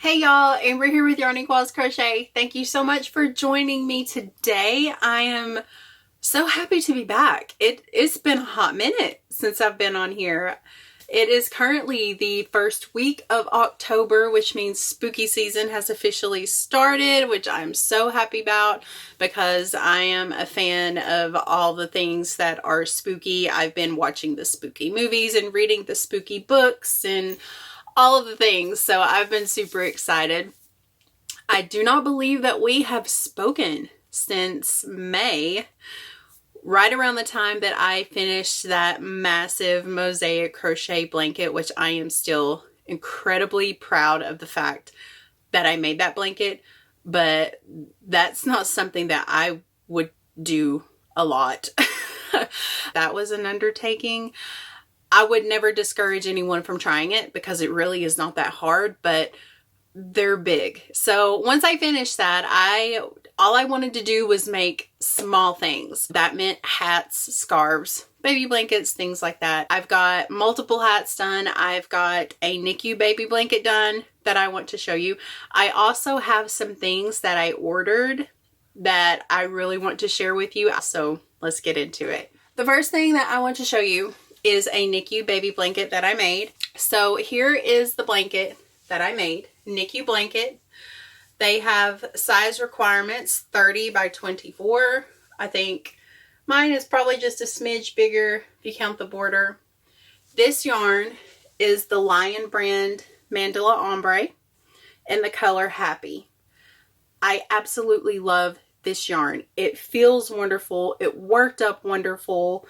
Hey y'all, Amber here with Yarn Equals Crochet. Thank you so much for joining me today. I am so happy to be back. It's been a hot minute since I've been on here. It is currently the first week of October, which means spooky season has officially started, which I'm so happy about because I am a fan of all the things that are spooky. I've been watching the spooky movies and reading the spooky books and all of the things, so I've been super excited. I do not believe that we have spoken since May, right around the time that I finished that massive mosaic crochet blanket, which I am still incredibly proud of the fact that I made that blanket, but that's not something that I would do a lot. That was an undertaking. I would never discourage anyone from trying it because it really is not that hard, but they're big. So once I finished that, all I wanted to do was make small things. That meant hats, scarves, baby blankets, things like that. I've got multiple hats done. I've got a NICU baby blanket done that I want to show you. I also have some things that I ordered that I really want to share with you. So let's get into it. The first thing that I want to show you is a NICU baby blanket that I made. So here is the blanket that I made. NICU blanket. They have size requirements 30 by 24. I think mine is probably just a smidge bigger if you count the border. This yarn is the Lion brand Mandala Ombre in the color Happy. I absolutely love this yarn. It feels wonderful. It worked up wonderful.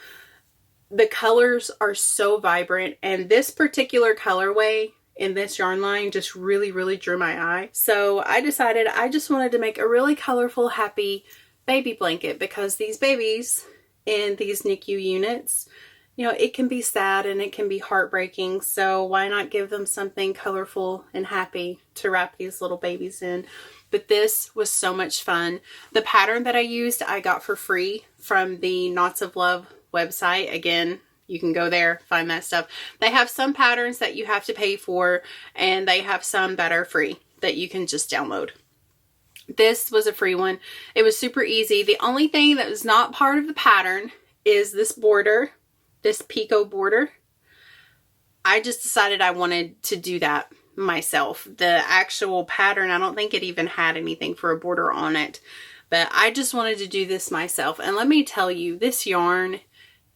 The colors are so vibrant, and this particular colorway in this yarn line just really drew my eye. So I decided I just wanted to make a really colorful, happy baby blanket because these babies in these NICU units, you know, it can be sad and it can be heartbreaking. So why not give them something colorful and happy to wrap these little babies in? But this was so much fun. The pattern that I used, I got for free from the Knots of Love website. Again, you can go there, find that stuff. They have some patterns that you have to pay for, and they have some that are free that you can just download. This was a free one. It was super easy. The only thing that was not part of the pattern is this border, this picot border. I just decided I wanted to do that myself. The actual pattern, I don't think it even had anything for a border on it, but I just wanted to do this myself. And let me tell you, this yarn,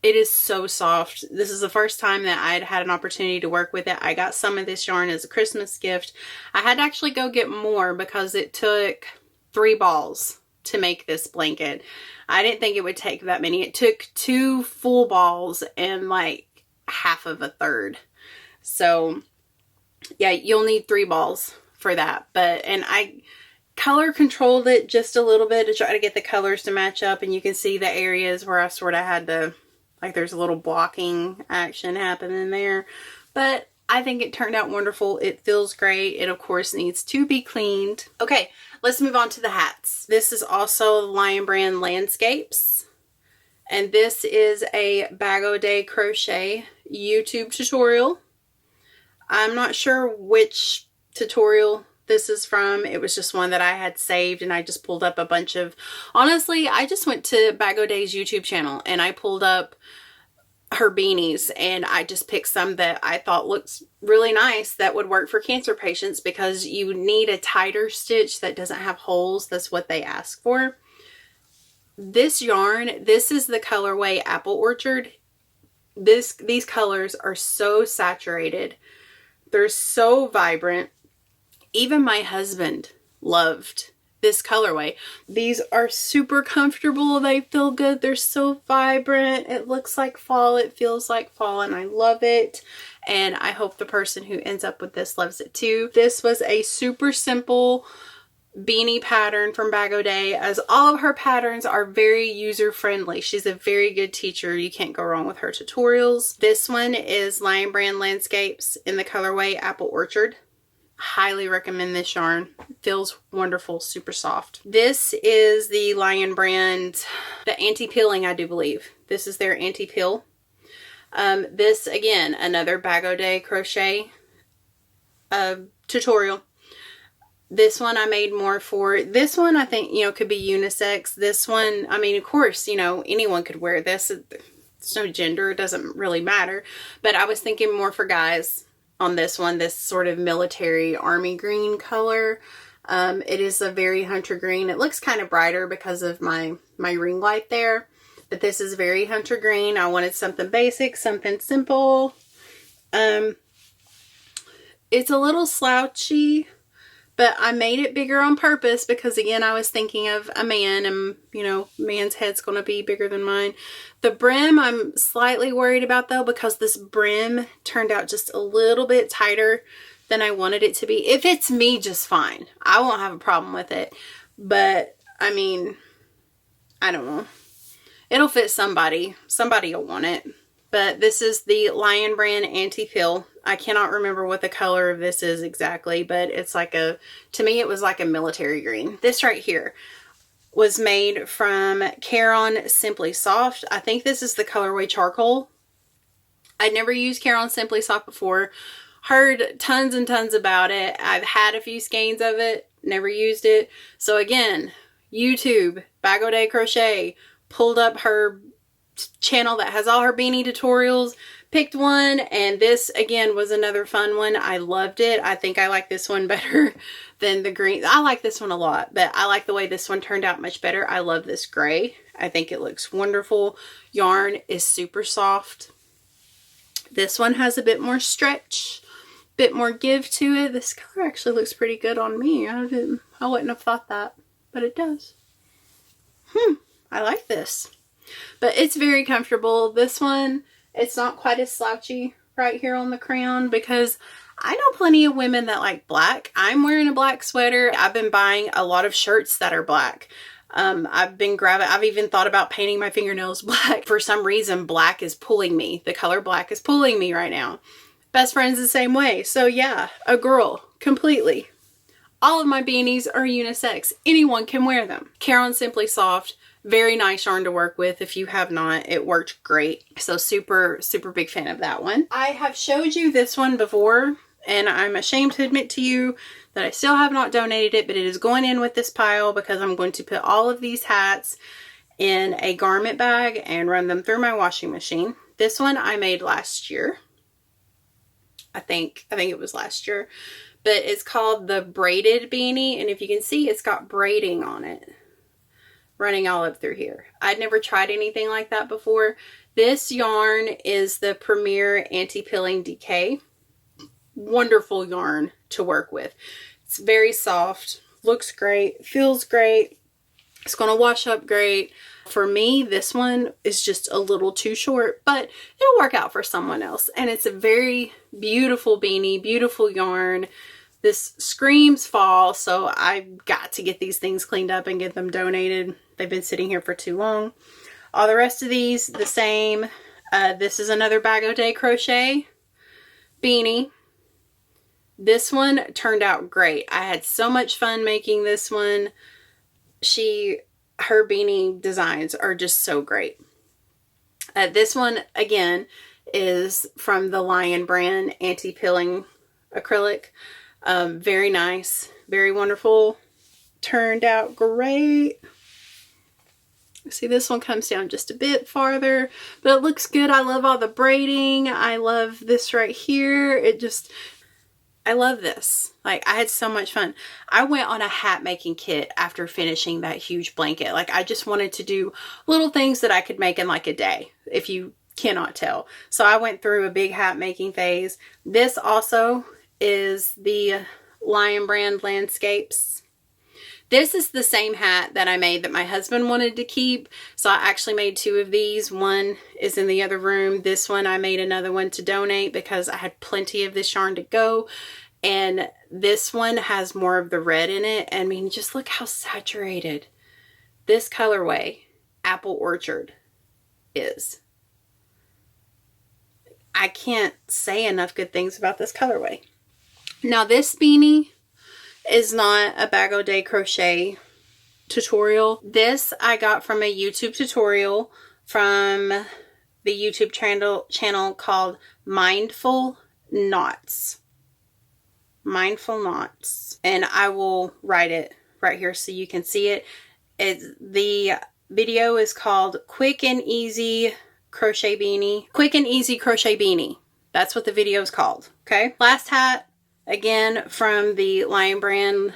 it is so soft. This is the first time that I'd had an opportunity to work with it. I got some of this yarn as a Christmas gift. I had to actually go get more because it took 3 balls to make this blanket. I didn't think it would take that many. It took 2 full balls and like half of a third. So yeah, you'll need 3 balls for that. And I color controlled it just a little bit to try to get the colors to match up, and you can see the areas where I sort of had to, like, there's a little blocking action happening there, but I think it turned out wonderful. It feels great. It of course needs to be cleaned. Okay, let's move on to the hats. This is also Lion brand Landscapes, and this is a Bag O' Day crochet YouTube tutorial. I'm not sure which tutorial this is from. It was just one that I had saved, and I just pulled up a bunch of, honestly, I just went to Bag O' Day's YouTube channel and I pulled up her beanies, and I just picked some that I thought looks really nice that would work for cancer patients because you need a tighter stitch that doesn't have holes. That's what they ask for. This yarn, this is the colorway Apple Orchard. These colors are so saturated. They're so vibrant. Even my husband loved this colorway. These are super comfortable. They feel good. They're so vibrant. It looks like fall. It feels like fall, and I love it. And I hope the person who ends up with this loves it too. This was a super simple beanie pattern from Bag O' Day, as all of her patterns are very user-friendly. She's a very good teacher. You can't go wrong with her tutorials. This one is Lion brand Landscapes in the colorway Apple Orchard. Highly recommend this yarn. It feels wonderful, super soft. This is the Lion brand, the anti-peeling, I do believe. This is their anti-peel. This, again, another Bag O' Day crochet tutorial. This one I made more for. This one I think, you know, could be unisex. This one, I mean, of course, you know, anyone could wear this. There's no gender. It doesn't really matter. But I was thinking more for guys on this one. This sort of military army green color. It is a very hunter green. It looks kind of brighter because of my ring light there. But this is very hunter green. I wanted something basic, something simple. It's a little slouchy, but I made it bigger on purpose because, again, I was thinking of a man and, you know, man's head's going to be bigger than mine. The brim I'm slightly worried about, though, because this brim turned out just a little bit tighter than I wanted it to be. If it's me, just fine. I won't have a problem with it. But, I mean, I don't know. It'll fit somebody. Somebody will want it. But this is the Lion Brand Anti-Pill. I cannot remember what the color of this is exactly, but it's like a, to me it was like a military green. This right here was made from Caron Simply Soft. I think this is the colorway Charcoal. I'd never used Caron Simply Soft before. Heard tons and tons about it. I've had a few skeins of it. Never used it. So again, YouTube, Bag O' Day Crochet, pulled up her channel that has all her beanie tutorials, picked one, and this again was another fun one. I loved it. I think I like this one better than the green. I like this one a lot, but I like the way this one turned out much better. I love this gray. I think it looks wonderful. Yarn is super soft. This one has a bit more stretch, bit more give to it. This color actually looks pretty good on me. I wouldn't have thought that, but it does. I like this. But it's very comfortable. This one, it's not quite as slouchy right here on the crown because I know plenty of women that like black. I'm wearing a black sweater. I've been buying a lot of shirts that are black. I've even thought about painting my fingernails black. For some reason, black is pulling me. The color black is pulling me right now. Best friend's the same way. So yeah, a girl, completely. All of my beanies are unisex. Anyone can wear them. Caron Simply Soft. Very nice yarn to work with. If you have not, it worked great. So super, super big fan of that one. I have showed you this one before, and I'm ashamed to admit to you that I still have not donated it, but it is going in with this pile because I'm going to put all of these hats in a garment bag and run them through my washing machine. This one I made last year. I think it was last year, but it's called the Braided Beanie, and if you can see, it's got braiding on it running all up through here. I'd never tried anything like that before. This yarn is the Premier Anti-Pilling Decay. Wonderful yarn to work with. It's very soft, looks great, feels great. It's going to wash up great. For me, this one is just a little too short, but it'll work out for someone else. And it's a very beautiful beanie, beautiful yarn. This screams fall, so I've got to get these things cleaned up and get them donated. They've been sitting here for too long. All the rest of these, the same. This is another Bag O' Day Crochet beanie. This one turned out great. I had so much fun making this one. Her beanie designs are just so great. This one, again, is from the Lion Brand Anti-Pilling Acrylic. Very nice, very wonderful. Turned out great. See, this one comes down just a bit farther, but it looks good. I love all the braiding. I love this right here. I love this. Like, I had so much fun. I went on a hat making kit after finishing that huge blanket. Like, I just wanted to do little things that I could make in like a day, if you cannot tell. So I went through a big hat making phase. This also is the Lion Brand Landscapes. This is the same hat that I made that my husband wanted to keep. So I actually made two of these. One is in the other room. This one I made another one to donate because I had plenty of this yarn to go. And this one has more of the red in it. I mean, just look how saturated this colorway, Apple Orchard, is. I can't say enough good things about this colorway. Now this beanie is not a Bag O' Day Crochet tutorial. This I got from a YouTube tutorial from the YouTube channel called Mindful Knots. Mindful Knots. And I will write it right here so you can see it. The video is called Quick and Easy Crochet Beanie. Quick and Easy Crochet Beanie. That's what the video is called. Okay. Last hat, again, from the Lion Brand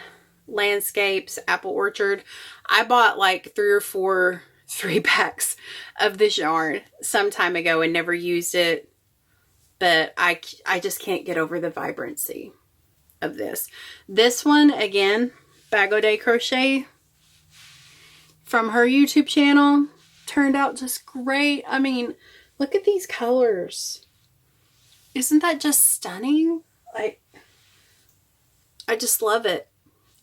Landscapes Apple Orchard. I bought like 3 or 4 3-packs of this yarn some time ago and never used it. But I just can't get over the vibrancy of this. This one, again, Bag O' Day Crochet from her YouTube channel, turned out just great. I mean, look at these colors. Isn't that just stunning? Like, I just love it.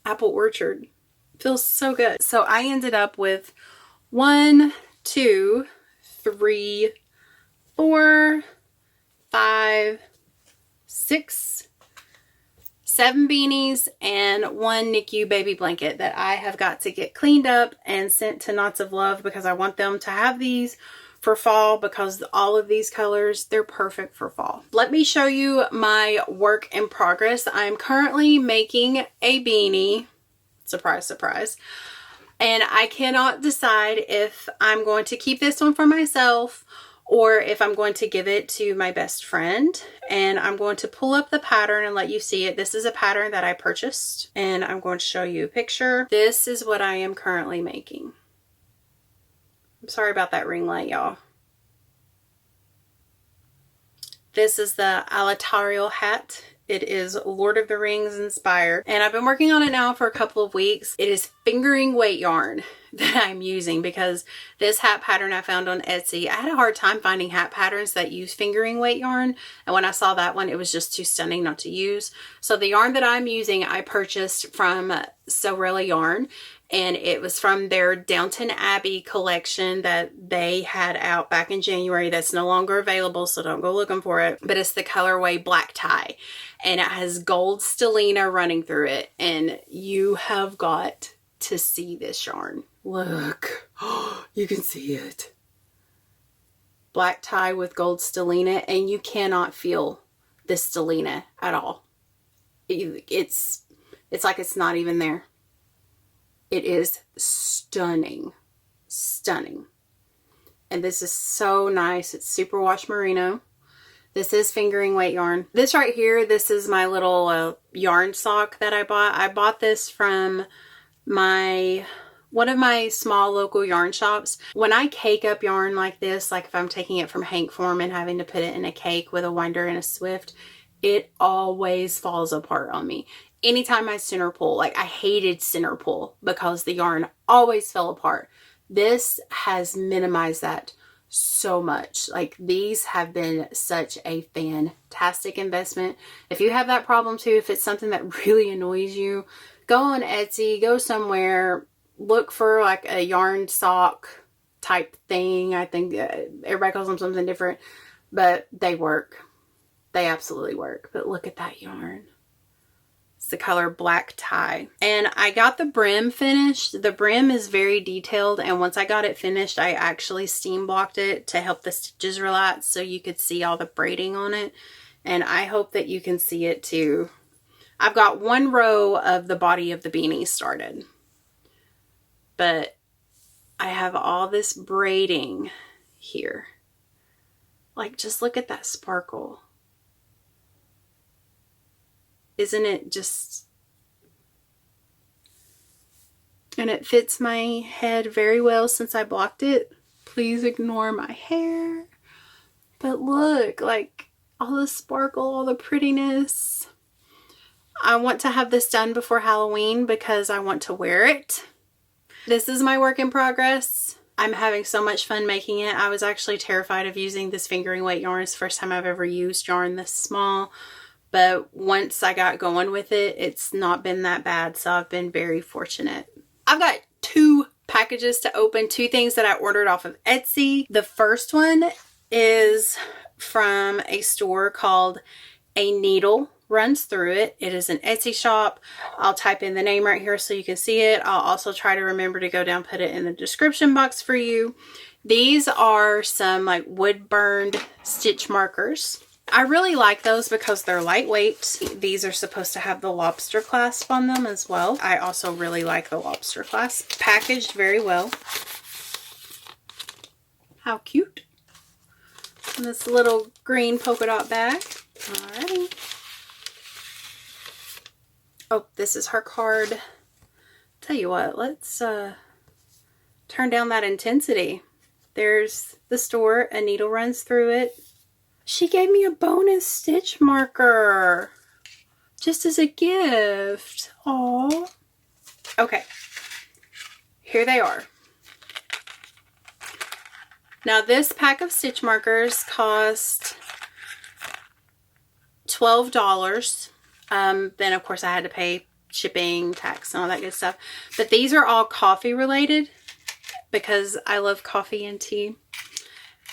Apple Orchard. Feels so good. So I ended up with 1, 2, 3, 4, 5, 6, 7 beanies and 1 NICU baby blanket that I have got to get cleaned up and sent to Knots of Love because I want them to have these for fall, because all of these colors, they're perfect for fall. Let me show you my work in progress. I'm currently making a beanie. Surprise, surprise. And I cannot decide if I'm going to keep this one for myself or if I'm going to give it to my best friend. And I'm going to pull up the pattern and let you see it. This is a pattern that I purchased, and I'm going to show you a picture. This is what I am currently making. I'm sorry about that ring light, y'all. This is the Alatarial hat. It is Lord of the Rings inspired, and I've been working on it now for a couple of weeks. It is fingering weight yarn that I'm using because this hat pattern I found on Etsy, I had a hard time finding hat patterns that use fingering weight yarn, and when I saw that one, it was just too stunning not to use. So the yarn that I'm using, I purchased from Sorella Yarn, and it was from their Downton Abbey collection that they had out back in January. That's no longer available, so don't go looking for it. But it's the colorway Black Tie, and it has gold stellina running through it. And you have got to see this yarn. Look, you can see it. Black tie with gold stellina, and you cannot feel the stellina at all. It's like it's not even there. It is stunning. Stunning. And this is so nice. It's superwash merino. This is fingering weight yarn. This right here, this is my little yarn sock that I bought. I bought this from one of my small local yarn shops. When I cake up yarn like this, like if I'm taking it from Hank Form and having to put it in a cake with a winder and a Swift, it always falls apart on me. Anytime I center pull, like I hated center pull because the yarn always fell apart. This has minimized that so much. Like, these have been such a fantastic investment. If you have that problem too, if it's something that really annoys you, go on Etsy, go somewhere, look for like a yarn sock type thing. I think everybody calls them something different, but they work. They absolutely work. But look at that yarn. It's the color Black Tie. And I got the brim finished. The brim is very detailed, and once I got it finished, I actually steam blocked it to help the stitches relax so you could see all the braiding on it. And I hope that you can see it too. I've got one row of the body of the beanie started, but I have all this braiding here. Like, just look at that sparkle. Isn't it just... And it fits my head very well since I blocked it. Please ignore my hair. But look, like all the sparkle, all the prettiness. I want to have this done before Halloween because I want to wear it. This is my work in progress. I'm having so much fun making it. I was actually terrified of using this fingering weight yarn. It's the first time I've ever used yarn this small. But once I got going with it, it's not been that bad. So I've been very fortunate. I've got 2 packages to open, 2 things that I ordered off of Etsy. The first one is from a store called A Needle Runs Through It. It is an Etsy shop. I'll type in the name right here so you can see it. I'll also try to remember to go down, put it in the description box for you. These are some like wood burned stitch markers. I really like those because they're lightweight. These are supposed to have the lobster clasp on them as well. I also really like the lobster clasp. Packaged very well. How cute. In this little green polka dot bag. Alrighty. Oh, this is her card. Tell you what, let's turn down that intensity. There's the store. A needle runs through it. She gave me a bonus stitch marker just as a gift. Aww. Okay. Here they are. Now this pack of stitch markers cost $12. Then of course I had to pay shipping, tax, and all that good stuff. But these are all coffee related because I love coffee and tea.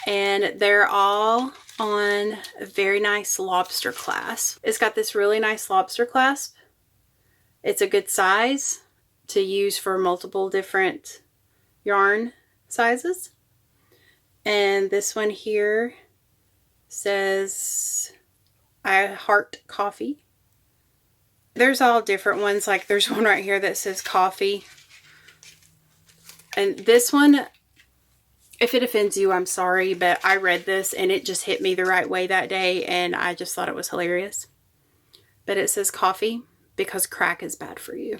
And they're all on a very nice lobster clasp. It's got this really nice lobster clasp. It's a good size to use for multiple different yarn sizes. And this one here says I heart coffee. There's all different ones. Like there's one right here that says coffee. And this one, if it offends you, I'm sorry, but I read this and it just hit me the right way that day and I just thought it was hilarious. But it says coffee because crack is bad for you.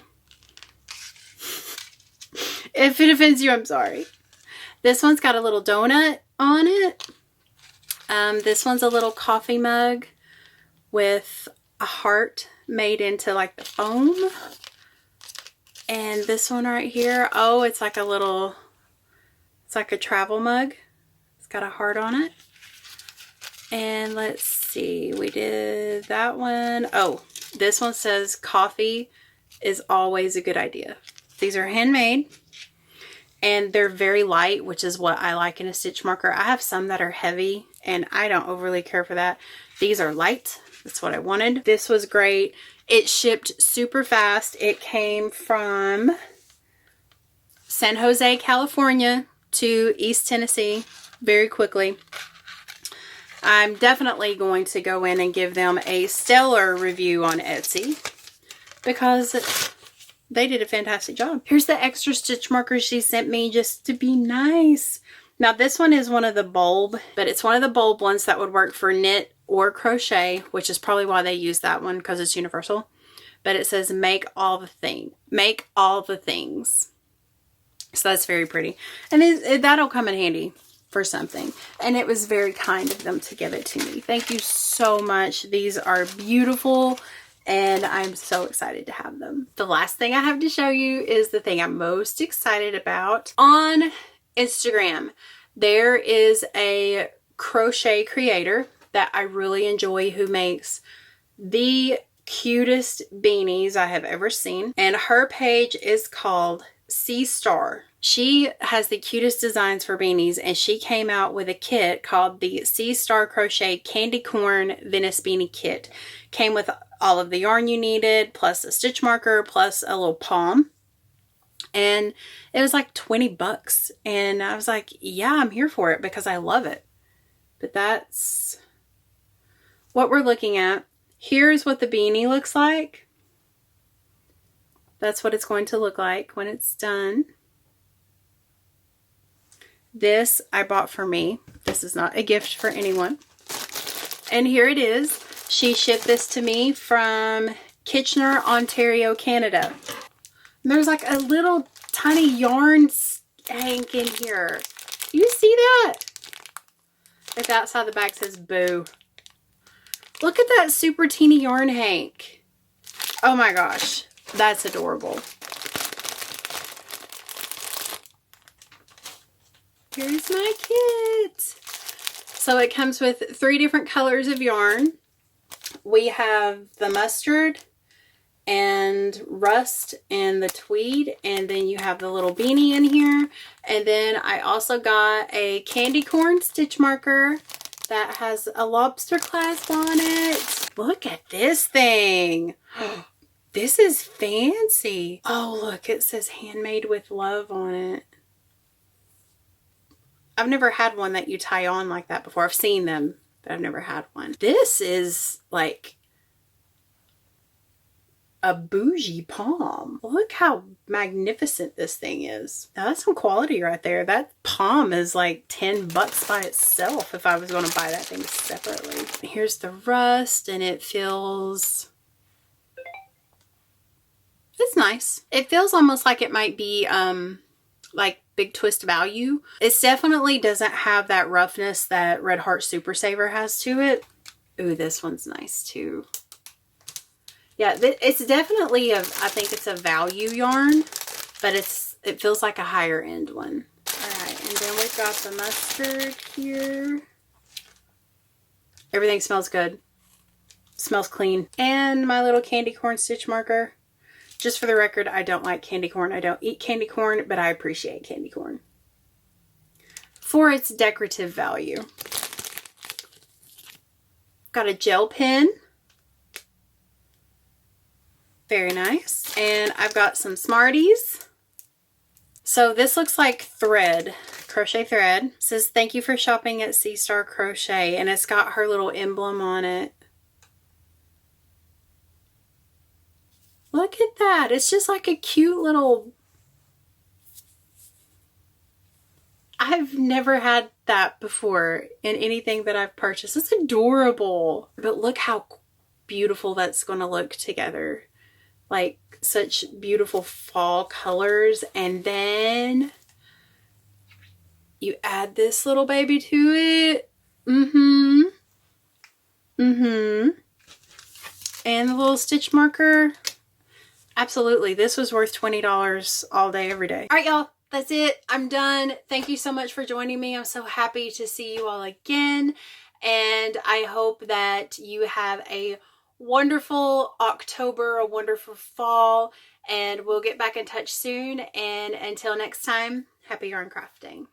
If it offends you, I'm sorry. This one's got a little donut on it. This one's a little coffee mug with a heart made into like the foam. And this one right here, oh, it's like a little, it's like a travel mug. It's got a heart on it. And let's see, we did that one. Oh, this one says coffee is always a good idea. These are handmade and they're very light, which is what I like in a stitch marker. I have some that are heavy and I don't overly care for that. These are light. That's what I wanted. This was great. It shipped super fast. It came from San Jose, California to East Tennessee very quickly. I'm definitely going to go in and give them a stellar review on Etsy because they did a fantastic job. Here's the extra stitch markers she sent me just to be nice. Now this one is one of the bulb, but it's one of the bulb ones that would work for knit or crochet, which is probably why they use that one because it's universal. But it says make all the things. So that's very pretty. And that'll come in handy for something. And it was very kind of them to give it to me. Thank you so much. These are beautiful and I'm so excited to have them. The last thing I have to show you is the thing I'm most excited about. On Instagram, there is a crochet creator that I really enjoy who makes the cutest beanies I have ever seen. And her page is called Sea Star. She has the cutest designs for beanies and she came out with a kit called the Sea Star Crochet Candy Corn Venice Beanie Kit. Came with all of the yarn you needed, plus a stitch marker, plus a little palm. And it was like 20 bucks. And I was like, yeah, I'm here for it because I love it. But that's what we're looking at. Here's what the beanie looks like. That's what it's going to look like when it's done. This I bought for me. This is not a gift for anyone. And here it is. She shipped this to me from Kitchener, Ontario, Canada. And there's like a little tiny yarn skank in here. Do you see that? If outside the bag says boo. Look at that super teeny yarn hank. Oh my gosh. That's adorable. Here's my kit. So it comes with 3 different colors of yarn. We have the mustard and rust and the tweed, and then you have the little beanie in here. And then I also got a candy corn stitch marker that has a lobster clasp on it. Look at this thing. This is fancy. Oh, look, it says handmade with love on it. I've never had one that you tie on like that before. I've seen them but I've never had one. This is like a bougie palm. Look how magnificent this thing is. Now that's some quality right there. That palm is like $10 by itself if I was going to buy that thing separately. Here's the rust, and it feels... it's nice. It feels almost like it might be like Big Twist Value. It definitely doesn't have that roughness that Red Heart Super Saver has to it. Ooh, this one's nice too. Yeah, it's definitely I think it's a value yarn, but it feels like a higher end one. All right, and then we've got the mustard here. Everything smells good. Smells clean. And my little candy corn stitch marker. Just for the record, I don't like candy corn. I don't eat candy corn, but I appreciate candy corn for its decorative value. Got a gel pen. Very nice. And I've got some Smarties. So this looks like thread, crochet thread. It says, thank you for shopping at Sea Star Crochet. And it's got her little emblem on it. Look at that. It's just like a cute little... I've never had that before in anything that I've purchased. It's adorable. But look how beautiful that's going to look together. Like such beautiful fall colors. And then you add this little baby to it. And the little stitch marker. Absolutely. This was worth $20 all day, every day. All right, y'all. That's it. I'm done. Thank you so much for joining me. I'm so happy to see you all again. And I hope that you have a wonderful October, a wonderful fall, and we'll get back in touch soon. And until next time, happy yarn crafting.